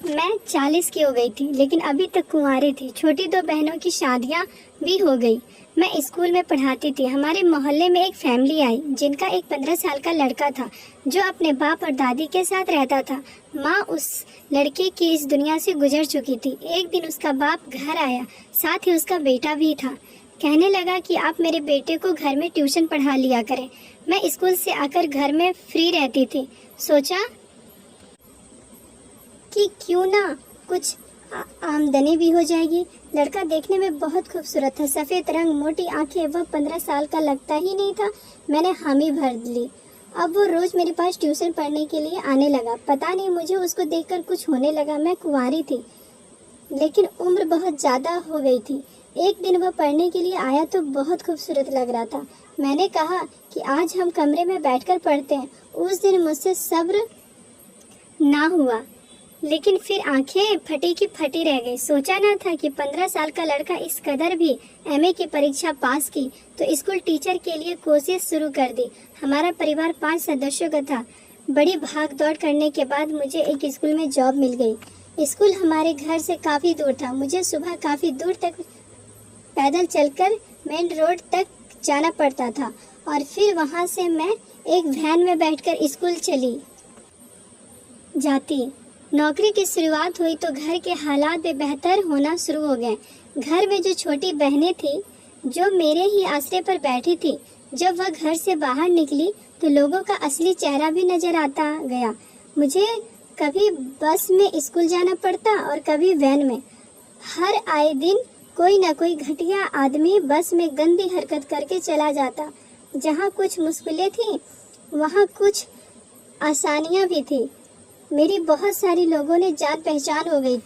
मैं 40 की हो गई थी, लेकिन अभी तक कुंवारी थी। छोटी 2 बहनों की शादियां भी हो गई। मैं स्कूल में पढ़ाती थी। हमारे मोहल्ले में एक फैमिली आई जिनका एक 15 साल का लड़का था जो अपने बाप और दादी के साथ रहता था। माँ उस लड़के की इस दुनिया से गुजर चुकी थी। एक दिन उसका बाप घर आया, साथ ही उसका बेटा भी था। कहने लगा कि आप मेरे बेटे को घर में ट्यूशन पढ़ा लिया करें। मैं स्कूल से आकर घर में फ्री रहती थी। सोचा कि क्यों ना कुछ आमदनी भी हो जाएगी। लड़का देखने में बहुत खूबसूरत था, सफ़ेद रंग, मोटी आंखें। वह 15 साल का लगता ही नहीं था। मैंने हामी भर ली। अब वो रोज़ मेरे पास ट्यूशन पढ़ने के लिए आने लगा। पता नहीं मुझे उसको देखकर कुछ होने लगा। मैं कुंवारी थी, लेकिन उम्र बहुत ज़्यादा हो गई थी। एक दिन वह पढ़ने के लिए आया तो बहुत खूबसूरत लग रहा था। मैंने कहा कि आज हम कमरे में बैठकर पढ़ते हैं। उस दिन मुझसे सब्र ना हुआ, लेकिन फिर आंखें फटी की फटी रह गई। सोचा ना था कि 15 साल का लड़का इस कदर भी एमए की परीक्षा पास की तो स्कूल टीचर के लिए कोशिश शुरू कर दी। हमारा परिवार 5 सदस्यों का था। बड़ी भाग दौड़ करने के बाद मुझे एक स्कूल में जॉब मिल गई। स्कूल हमारे घर से काफ़ी दूर था। मुझे सुबह काफ़ी दूर तक पैदल चलकर मेन रोड तक जाना पड़ता था और फिर वहाँ से मैं एक वैन में बैठकर स्कूल चली जाती। नौकरी की शुरुआत हुई तो घर के हालात भी बेहतर होना शुरू हो गए। घर में जो छोटी बहनें थी जो मेरे ही आश्रय पर बैठी थी, जब वह घर से बाहर निकली तो लोगों का असली चेहरा भी नजर आता गया। मुझे कभी बस में स्कूल जाना पड़ता और कभी वैन में। हर आए दिन कोई न कोई घटिया आदमी बस में गंदी हरकत करके चला जाता। जहाँ कुछ मुश्किलें थी वहाँ कुछ आसानियाँ भी थी। मेरी बहुत सारी लोगों ने जान पहचान हो गई।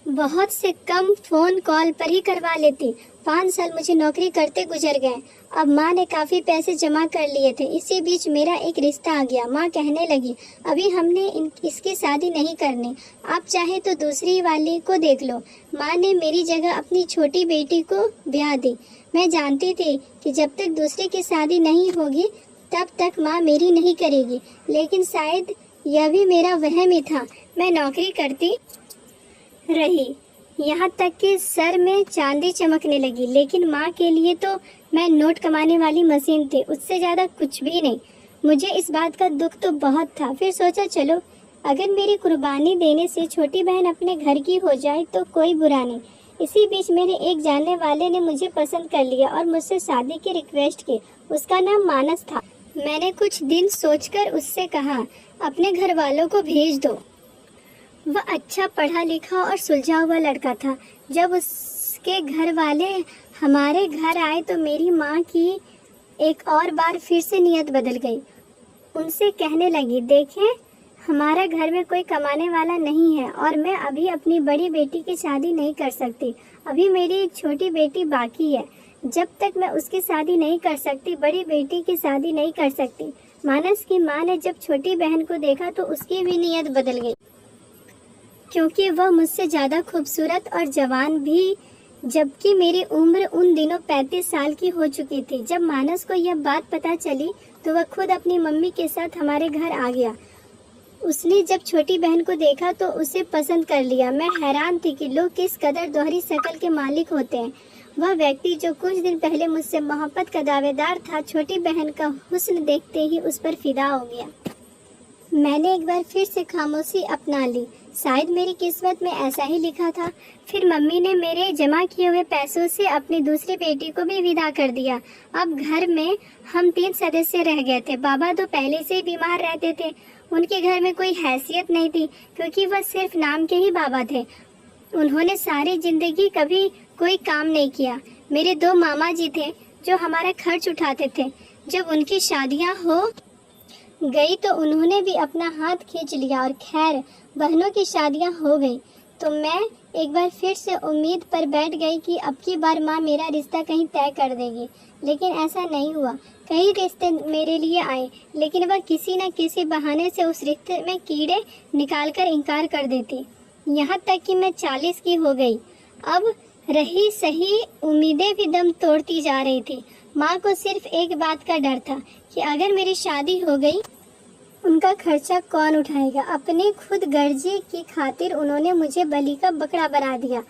बहुत से कम फ़ोन कॉल पर ही करवा लेती। 5 साल मुझे नौकरी करते गुजर गए। अब माँ ने काफ़ी पैसे जमा कर लिए थे। इसी बीच मेरा एक रिश्ता आ गया। माँ कहने लगी, अभी हमने इसकी शादी नहीं करनी, आप चाहे तो दूसरी वाली को देख लो। माँ ने मेरी जगह अपनी छोटी बेटी को ब्याह दी। मैं जानती थी कि जब तक दूसरी की शादी नहीं होगी तब तक माँ मेरी नहीं करेगी, लेकिन शायद यह भी मेरा वहम ही था। मैं नौकरी करती रही, यहाँ तक कि सर में चांदी चमकने लगी, लेकिन माँ के लिए तो मैं नोट कमाने वाली मशीन थी, उससे ज़्यादा कुछ भी नहीं। मुझे इस बात का दुख तो बहुत था। फिर सोचा चलो अगर मेरी कुर्बानी देने से छोटी बहन अपने घर की हो जाए तो कोई बुरा नहीं। इसी बीच मेरे एक जानने वाले ने मुझे पसंद कर लिया और मुझसे शादी की रिक्वेस्ट की। उसका नाम मानस था। मैंने कुछ दिन सोचकर उससे कहा, अपने घर वालों को भेज दो। वह अच्छा पढ़ा लिखा और सुलझा हुआ लड़का था। जब उसके घर वाले हमारे घर आए तो मेरी माँ की एक और बार फिर से नीयत बदल गई। उनसे कहने लगी, देखें हमारा घर में कोई कमाने वाला नहीं है और मैं अभी अपनी बड़ी बेटी की शादी नहीं कर सकती। अभी मेरी एक छोटी बेटी बाकी है। जब तक मैं उसकी शादी नहीं कर सकती, बड़ी बेटी की शादी नहीं कर सकती। मानस की माँ ने जब छोटी बहन को देखा तो उसकी भी नीयत बदल गई, क्योंकि वह मुझसे ज़्यादा खूबसूरत और जवान भी, जबकि मेरी उम्र उन दिनों 35 साल की हो चुकी थी। जब मानस को यह बात पता चली तो वह खुद अपनी मम्मी के साथ हमारे घर आ गया। उसने जब छोटी बहन को देखा तो उसे पसंद कर लिया। मैं हैरान थी कि लोग किस कदर दोहरी शक्ल के मालिक होते हैं। वह व्यक्ति जो कुछ दिन पहले मुझसे मोहब्बत का दावेदार था, छोटी बहन का हुस्न देखते ही उस पर फिदा हो गया। मैंने एक बार फिर से खामोशी अपना ली। शायद मेरी किस्मत में ऐसा ही लिखा था। फिर मम्मी ने मेरे जमा किए हुए पैसों से अपनी दूसरी बेटी को भी विदा कर दिया। अब घर में हम 3 सदस्य रह गए थे। बाबा तो पहले से ही बीमार रहते थे। उनके घर में कोई हैसियत नहीं थी, क्योंकि वह सिर्फ नाम के ही बाबा थे। उन्होंने सारी जिंदगी कभी कोई काम नहीं किया। मेरे 2 मामा जी थे जो हमारा खर्च उठाते थे। जब उनकी शादियां हो गई तो उन्होंने भी अपना हाथ खींच लिया और खैर बहनों की शादियां हो गई तो मैं एक बार फिर से उम्मीद पर बैठ गई कि अब की बार माँ मेरा रिश्ता कहीं तय कर देगी। लेकिन ऐसा नहीं हुआ। कई रिश्ते मेरे लिए आए, लेकिन वह किसी न किसी बहाने से उस रिश्ते में कीड़े निकालकर इनकार कर देती। यहाँ तक कि मैं 40 की हो गई। अब रही सही उम्मीदें भी दम तोड़ती जा रही थी। माँ को सिर्फ एक बात का डर था कि अगर मेरी शादी हो गई उनका खर्चा कौन उठाएगा। अपने खुद गर्जी की खातिर उन्होंने मुझे बलि का बकरा बना दिया।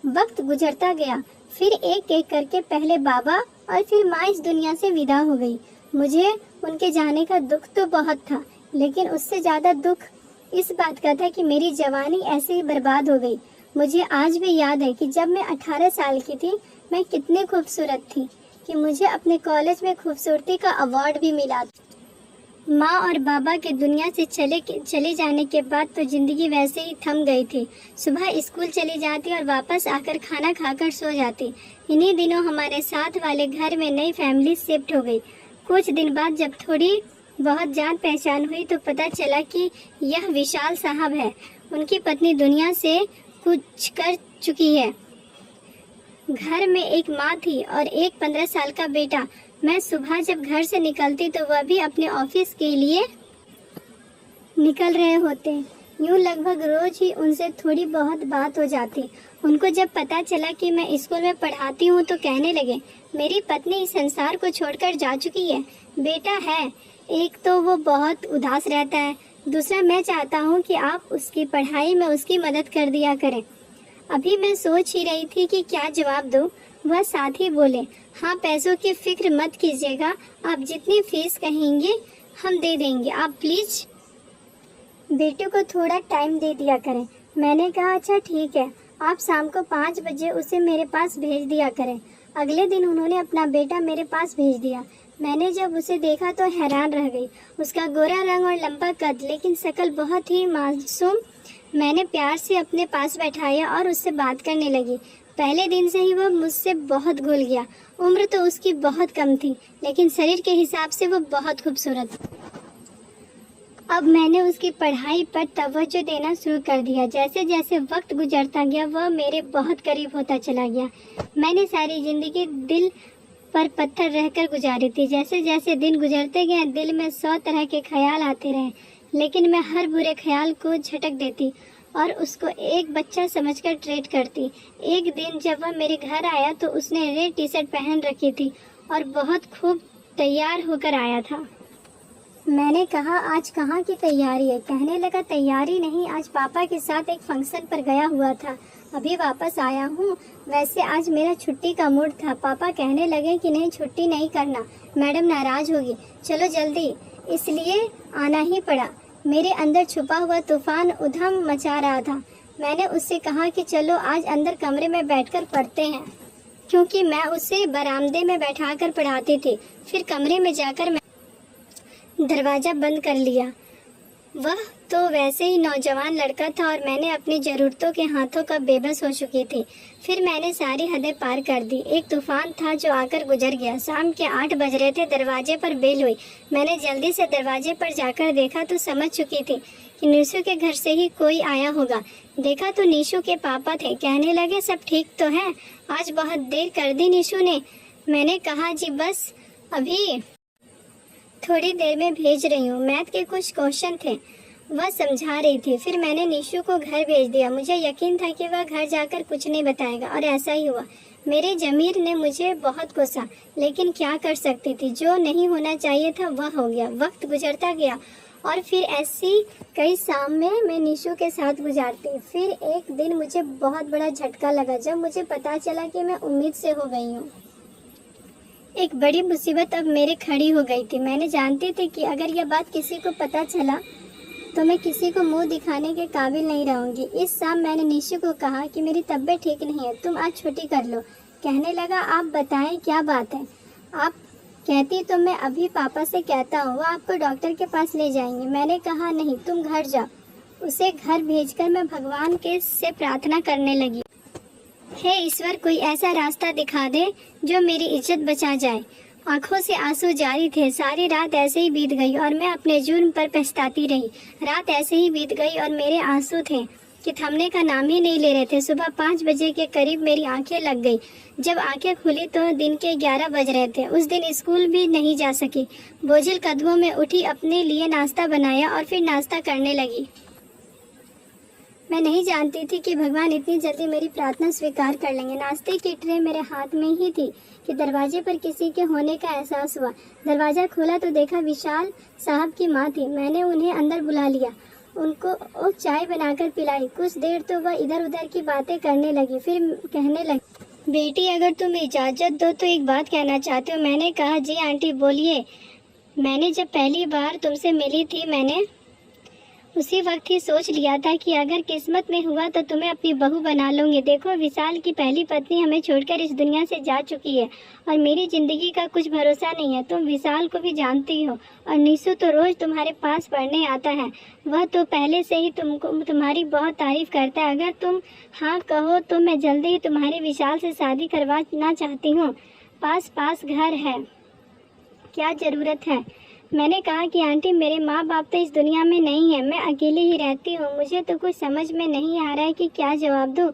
वक्त गुजरता गया, फिर एक एक करके पहले बाबा और फिर माँ इस दुनिया से विदा हो गई। मुझे उनके जाने का दुख तो बहुत था, लेकिन उससे ज़्यादा दुख इस बात का था कि मेरी जवानी ऐसे ही बर्बाद हो गई। मुझे आज भी याद है कि जब मैं 18 साल की थी, मैं कितनी खूबसूरत थी कि मुझे अपने कॉलेज में खूबसूरती का अवार्ड भी मिला। माँ और बाबा के दुनिया से चले जाने के बाद तो ज़िंदगी वैसे ही थम गई थी। सुबह स्कूल चली जाती और वापस आकर खाना खाकर सो जाती। इन्हीं दिनों हमारे साथ वाले घर में नई फैमिली शिफ्ट हो गई। कुछ दिन बाद जब थोड़ी बहुत जान पहचान हुई तो पता चला कि यह विशाल साहब है। उनकी पत्नी दुनिया से कुछ कर चुकी है। घर में एक माँ थी और एक 15 साल का बेटा। मैं सुबह जब घर से निकलती तो वह भी अपने ऑफिस के लिए निकल रहे होते। यूँ लगभग रोज ही उनसे थोड़ी बहुत बात हो जाती। उनको जब पता चला कि मैं स्कूल में पढ़ाती हूँ तो कहने लगे, मेरी पत्नी इस संसार को छोड़कर जा चुकी है। बेटा है एक तो वो बहुत उदास रहता है, दूसरा मैं चाहता हूँ कि आप उसकी पढ़ाई में उसकी मदद कर दिया करें। अभी मैं सोच ही रही थी कि क्या जवाब दूँ। वह साथ ही बोले, हाँ पैसों की फिक्र मत कीजिएगा, आप जितनी फीस कहेंगे हम दे देंगे, आप प्लीज बेटे को थोड़ा टाइम दे दिया करें। मैंने कहा अच्छा ठीक है, आप शाम को 5 बजे उसे मेरे पास भेज दिया करें। अगले दिन उन्होंने अपना बेटा मेरे पास भेज दिया। मैंने जब उसे देखा तो हैरान रह गई। उसका गोरा रंग और लंबा कद, लेकिन शक्ल बहुत ही मासूम। मैंने प्यार से अपने पास बैठाया और उससे बात करने लगी। पहले दिन से ही वह मुझसे बहुत घुल गया। उम्र तो उसकी बहुत कम थी, लेकिन शरीर के हिसाब से वो बहुत खूबसूरत। अब मैंने उसकी पढ़ाई पर तवज्जो देना शुरू कर दिया। जैसे जैसे वक्त गुजरता गया वह मेरे बहुत करीब होता चला गया। मैंने सारी जिंदगी दिल पर पत्थर रहकर गुजारी थी। जैसे जैसे दिन गुजरते गए दिल में 100 तरह के ख्याल आते रहे, लेकिन मैं हर बुरे ख्याल को झटक देती और उसको एक बच्चा समझकर ट्रीट करती। एक दिन जब वह मेरे घर आया तो उसने रेड टी शर्ट पहन रखी थी और बहुत खूब तैयार होकर आया था। मैंने कहा आज कहाँ की तैयारी है। कहने लगा तैयारी नहीं, आज पापा के साथ एक फंक्शन पर गया हुआ था, अभी वापस आया हूँ। वैसे आज मेरा छुट्टी का मूड था। पापा कहने लगे कि नहीं छुट्टी नहीं करना, मैडम नाराज होगी, चलो जल्दी। इसलिए आना ही पड़ा। मेरे अंदर छुपा हुआ तूफान उधम मचा रहा था। मैंने उससे कहा कि चलो आज अंदर कमरे में बैठकर पढ़ते हैं, क्योंकि मैं उसे बरामदे में बैठाकर पढ़ाती थी। फिर कमरे में जाकर मैं दरवाज़ा बंद कर लिया। वह तो वैसे ही नौजवान लड़का था और मैंने अपनी ज़रूरतों के हाथों का बेबस हो चुकी थी। फिर मैंने सारी हदें पार कर दी। एक तूफान था जो आकर गुजर गया। शाम के 8 बज रहे थे। दरवाजे पर बेल हुई। मैंने जल्दी से दरवाजे पर जाकर देखा तो समझ चुकी थी कि निशु के घर से ही कोई आया होगा। देखा तो निशु के पापा थे। कहने लगे सब ठीक तो है, आज बहुत देर कर दी निशु ने। मैंने कहा जी बस अभी थोड़ी देर में भेज रही हूँ, मैथ के कुछ क्वेश्चन थे, वह समझा रही थी। फिर मैंने निशु को घर भेज दिया। मुझे यकीन था कि वह घर जाकर कुछ नहीं बताएगा और ऐसा ही हुआ। मेरे ज़मीर ने मुझे बहुत कोसा, लेकिन क्या कर सकती थी। जो नहीं होना चाहिए था वह हो गया। वक्त गुजरता गया और फिर ऐसी कई शाम में मैं निशु के साथ गुजारती। फिर एक दिन मुझे बहुत बड़ा झटका लगा जब मुझे पता चला कि मैं उम्मीद से हो गई हूँ। एक बड़ी मुसीबत अब मेरे खड़ी हो गई थी। मैंने जानती थी कि अगर यह बात किसी को पता चला तो मैं किसी को मुंह दिखाने के काबिल नहीं रहूँगी। इस शाम मैंने निशु को कहा कि मेरी तबीयत ठीक नहीं है, तुम आज छुट्टी कर लो। कहने लगा आप बताएं क्या बात है। आप कहती तो मैं अभी पापा से कहता हूँ, वो आपको डॉक्टर के पास ले जाएंगे। मैंने कहा नहीं, तुम घर जाओ। उसे घर भेजकर मैं भगवान के से प्रार्थना करने लगी, हे ईश्वर कोई ऐसा रास्ता दिखा दे जो मेरी इज्जत बचा जाए। आंखों से आंसू जारी थे। सारी रात ऐसे ही बीत गई और मैं अपने जुर्म पर पछताती रही। रात ऐसे ही बीत गई और मेरे आंसू थे कि थमने का नाम ही नहीं ले रहे थे। सुबह 5 बजे के करीब मेरी आंखें लग गई। जब आंखें खुली तो दिन के 11 बज रहे थे। उस दिन स्कूल भी नहीं जा सकी। बोझिल कदमों में उठी, अपने लिए नाश्ता बनाया और फिर नाश्ता करने लगी। मैं नहीं जानती थी कि भगवान इतनी जल्दी मेरी प्रार्थना स्वीकार कर लेंगे। नाश्ते की ट्रे मेरे हाथ में ही थी कि दरवाजे पर किसी के होने का एहसास हुआ। दरवाजा खोला तो देखा विशाल साहब की माँ थी। मैंने उन्हें अंदर बुला लिया, उनको चाय बनाकर पिलाई। कुछ देर तो वह इधर उधर की बातें करने लगी, फिर कहने लगी, बेटी अगर तुम इजाज़त दो तो एक बात कहना चाहती हूँ। मैंने कहा, जी आंटी बोलिए। मैंने जब पहली बार तुमसे मिली थी, मैंने उसी वक्त ही सोच लिया था कि अगर किस्मत में हुआ तो तुम्हें अपनी बहू बना लूंगी। देखो, विशाल की पहली पत्नी हमें छोड़कर इस दुनिया से जा चुकी है और मेरी जिंदगी का कुछ भरोसा नहीं है। तुम विशाल को भी जानती हो और निशु तो रोज तुम्हारे पास पढ़ने आता है। वह तो पहले से ही तुम्हारी बहुत तारीफ करता है। अगर तुम हाँ कहो तो मैं जल्दी ही तुम्हारी विशाल से शादी करवाना चाहती हूँ। पास घर है, क्या ज़रूरत है। मैंने कहा कि आंटी, मेरे माँ बाप तो इस दुनिया में नहीं है, मैं अकेली ही रहती हूँ। मुझे तो कुछ समझ में नहीं आ रहा है कि क्या जवाब दूँ।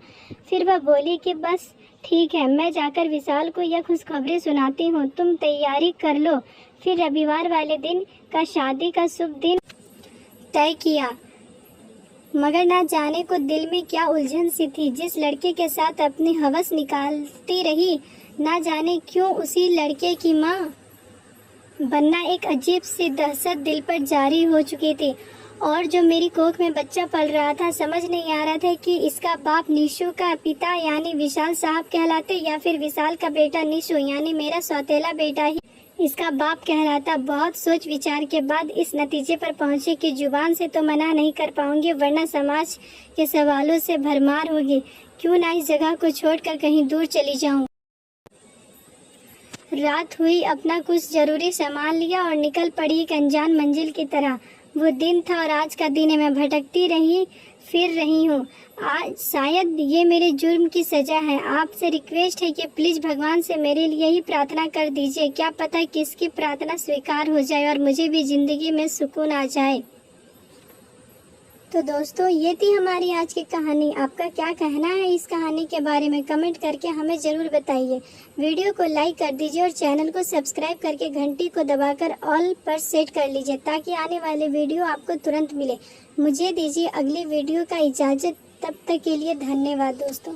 फिर वह बोली कि बस ठीक है, मैं जाकर विशाल को यह खुशखबरी सुनाती हूँ, तुम तैयारी कर लो। फिर रविवार वाले दिन का शादी का शुभ दिन तय किया, मगर ना जाने को दिल में क्या उलझन सी थी। जिस लड़के के साथ अपनी हवस निकालती रही, ना जाने क्यों उसी लड़के की माँ बनना एक अजीब सी दहशत दिल पर जारी हो चुकी थी। और जो मेरी कोख में बच्चा पल रहा था, समझ नहीं आ रहा था कि इसका बाप निशु का पिता यानी विशाल साहब कहलाते या फिर विशाल का बेटा निशु यानी मेरा सौतेला बेटा ही इसका बाप कहलाता। बहुत सोच विचार के बाद इस नतीजे पर पहुंचे कि जुबान से तो मना नहीं कर पाऊंगी, वरना समाज के सवालों से भरमार होगी। क्यों ना इस जगह को छोड़कर कहीं दूर चली जाऊं। रात हुई, अपना कुछ जरूरी सामान लिया और निकल पड़ी एक अनजान मंजिल की तरह। वो दिन था और आज का दिन है। मैं भटकती फिर रही हूँ। आज शायद ये मेरे जुर्म की सजा है। आपसे रिक्वेस्ट है कि प्लीज भगवान से मेरे लिए ही प्रार्थना कर दीजिए। क्या पता किसकी प्रार्थना स्वीकार हो जाए और मुझे भी जिंदगी में सुकून आ जाए। तो दोस्तों, ये थी हमारी आज की कहानी। आपका क्या कहना है इस कहानी के बारे में, कमेंट करके हमें ज़रूर बताइए। वीडियो को लाइक कर दीजिए और चैनल को सब्सक्राइब करके घंटी को दबाकर ऑल पर सेट कर लीजिए ताकि आने वाले वीडियो आपको तुरंत मिले। मुझे दीजिए अगली वीडियो का इजाज़त, तब तक के लिए धन्यवाद दोस्तों।